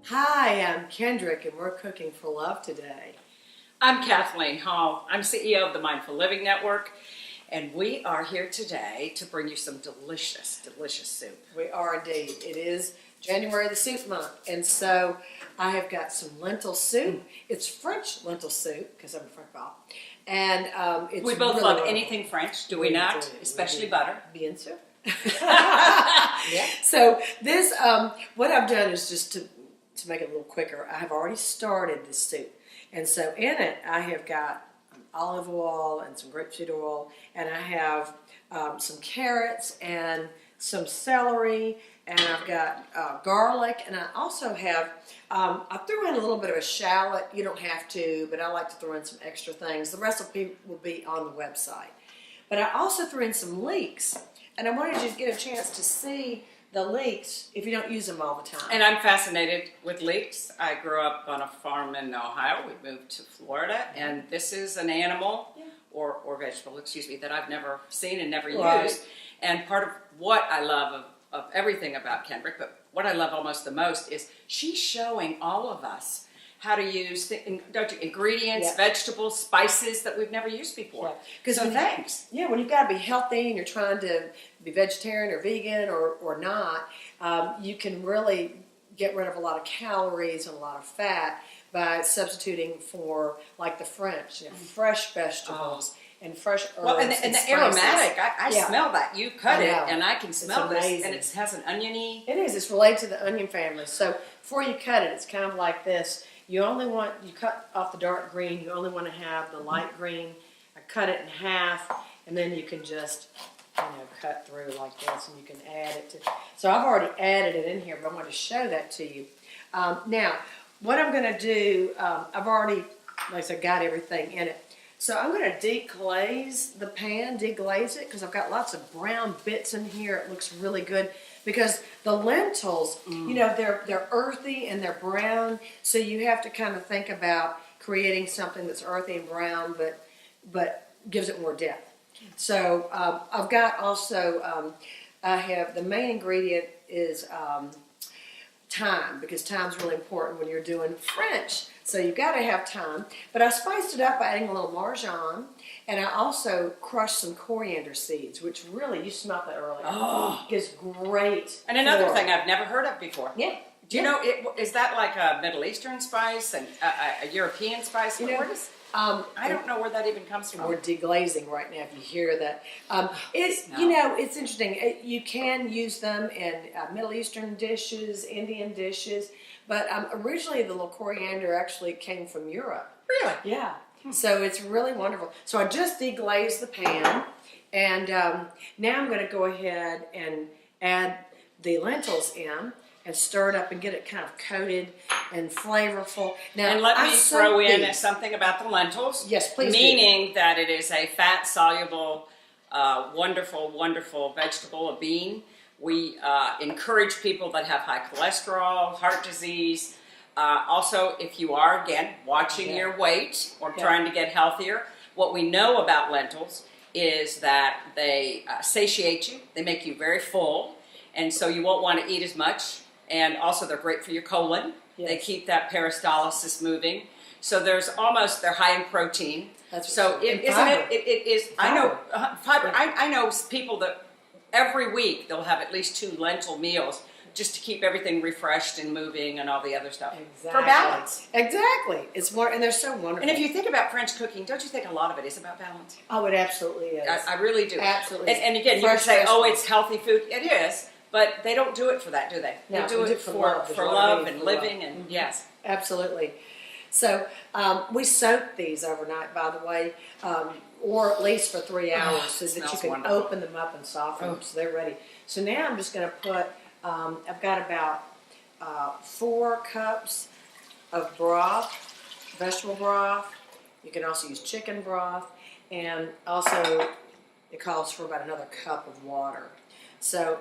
Hi, I'm Kendrick, and we're cooking for love today. I'm Kathleen Hall. I'm CEO of the Mindful Living Network, and we are here today to bring you some delicious, delicious soup. We are indeed. It is January, the soup month, and so I have got some lentil soup. It's French lentil soup because I'm a Francophone, and it's We both really love wonderful. anything French, do we We not? do. Especially We do. butter. Bien sûr. Yeah. So this, what I've done is just to make it a little quicker. I have already started this soup, and so in it I have got olive oil and some grapeseed oil, and I have some carrots and some celery, and I've got garlic, and I also have I threw in a little bit of a shallot. You don't have to, but I like to throw in some extra things. The recipe will be on the website. But I also threw in some leeks, and I wanted you to get a chance to see the leeks if you don't use them all the time. And I'm fascinated with leeks. I grew up on a farm in Ohio. We moved to Florida, and this is an animal or vegetable, excuse me, that I've never seen and never used. And part of what I love of everything about Kendrick, but what I love almost the most is she's showing all of us how to use ingredients, vegetables, spices that we've never used before. So thanks. Yeah, when you've got to be healthy and you're trying to be vegetarian or vegan or not, you can really get rid of a lot of calories and a lot of fat by substituting for, like the French, fresh vegetables and fresh herbs. Well, and the aromatic, I smell that. You cut it, know. and I can smell this, amazing. and it has an oniony. It is. It's related to the onion family. So before you cut it, it's kind of like this. You cut off the dark green, you only want to have the light green. I cut it in half, and then you can just, cut through like this, and you can add it to. So I've already added it in here, but I want to show that to you. Now, what I'm going to do, I've already, like I said, got everything in it. So I'm going to deglaze the pan, deglaze it, because I've got lots of brown bits in here. It looks really good. Because the lentils, they're earthy and they're brown, so you have to kind of think about creating something that's earthy and brown, but gives it more depth. So I've got also, I have the main ingredient is thyme, because thyme's really important when you're doing French. So you've got to have thyme. But I spiced it up by adding a little marjoram, and I also crushed some coriander seeds, which really, you smelled that earlier. Oh, gives great. And another flavor. thing I've never heard of before. Yeah. Do you know, is that like a Middle Eastern spice and a European spice? I don't know where that even comes from. We're deglazing right now, if you hear that. It's interesting. You can use them in Middle Eastern dishes, Indian dishes, but originally the little coriander actually came from Europe. Really? Yeah. So it's really wonderful. So I just deglazed the pan, and now I'm going to go ahead and add the lentils in and stir it up and get it kind of coated and flavorful. Now, and let me throw in something about the lentils. Yes, please. Meaning that it is a fat-soluble, wonderful, wonderful vegetable, a bean. We encourage people that have high cholesterol, heart disease. Also, if you are, again, watching your weight or trying to get healthier, what we know about lentils is that they satiate you. They make you very full, and so you won't want to eat as much. And also, they're great for your colon. Yes. They keep that peristalsis moving. So they're high in protein. That's so it is. Fiber. I know fiber. Yeah. I know people that every week they'll have at least 2 lentil meals just to keep everything refreshed and moving and all the other stuff. Exactly. For balance. Exactly. It's more, and they're so wonderful. And if you think about French cooking, don't you think a lot of it is about balance? Oh, it absolutely is. I really do. Absolutely. And again, you can say, it's healthy food. It is. But they don't do it for that, do they? No, they do it for love and living and yes. Absolutely. So we soak these overnight, by the way, or at least for 3 hours so that you can open them up and soften them so they're ready. So now I'm just going to put, I've got about 4 cups of broth, vegetable broth. You can also use chicken broth, and also it calls for about another cup of water. So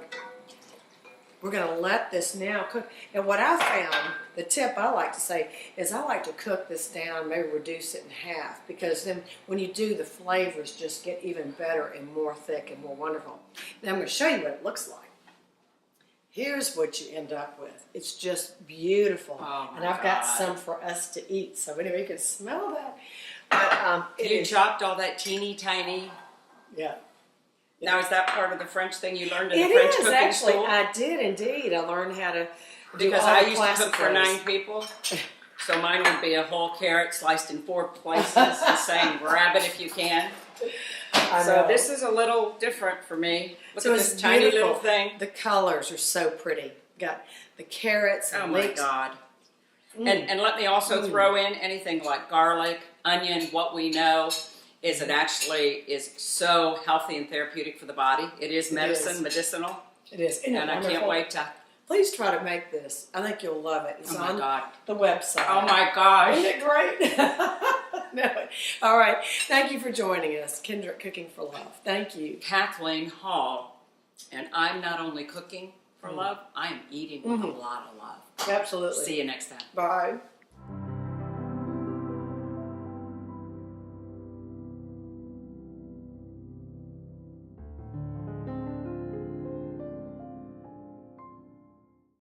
we're going to let this now cook. And what I found, the tip I like to say, is I like to cook this down, maybe reduce it in half, because then when you do, the flavors just get even better and more thick and more wonderful. Now I'm going to show you what it looks like. here's what you end up with. It's just beautiful. Oh my and I've got God. some for us to eat. So anyway, you can smell that. But, You chopped all that teeny tiny. yeah. Now, is that part of the French thing you learned in the It French is cooking actually. school? I did indeed. I learned how to do Because all I the used to classic cook for ways. 9 people. So mine would be a whole carrot sliced in 4 places and saying, grab it if you can. I So know. this is a little different for me. Look So at it's this tiny beautiful. little thing. The colors are so pretty. Got the carrots and Oh my leeks. God. And let me also throw in anything like garlic, onion. What we know is it actually is so healthy and therapeutic for the body. It is medicine, medicinal. It is. Isn't it And I can't wonderful? wait to. Please try to make this. I think you'll love it. It's Oh my on God. the website. Oh my gosh. Isn't it great? No. All right. Thank you for joining us. Kendrick Cooking for Love. Thank you. Kathleen Hall. And I'm not only cooking for love, I am eating with a lot of love. Absolutely. See you next time. Bye.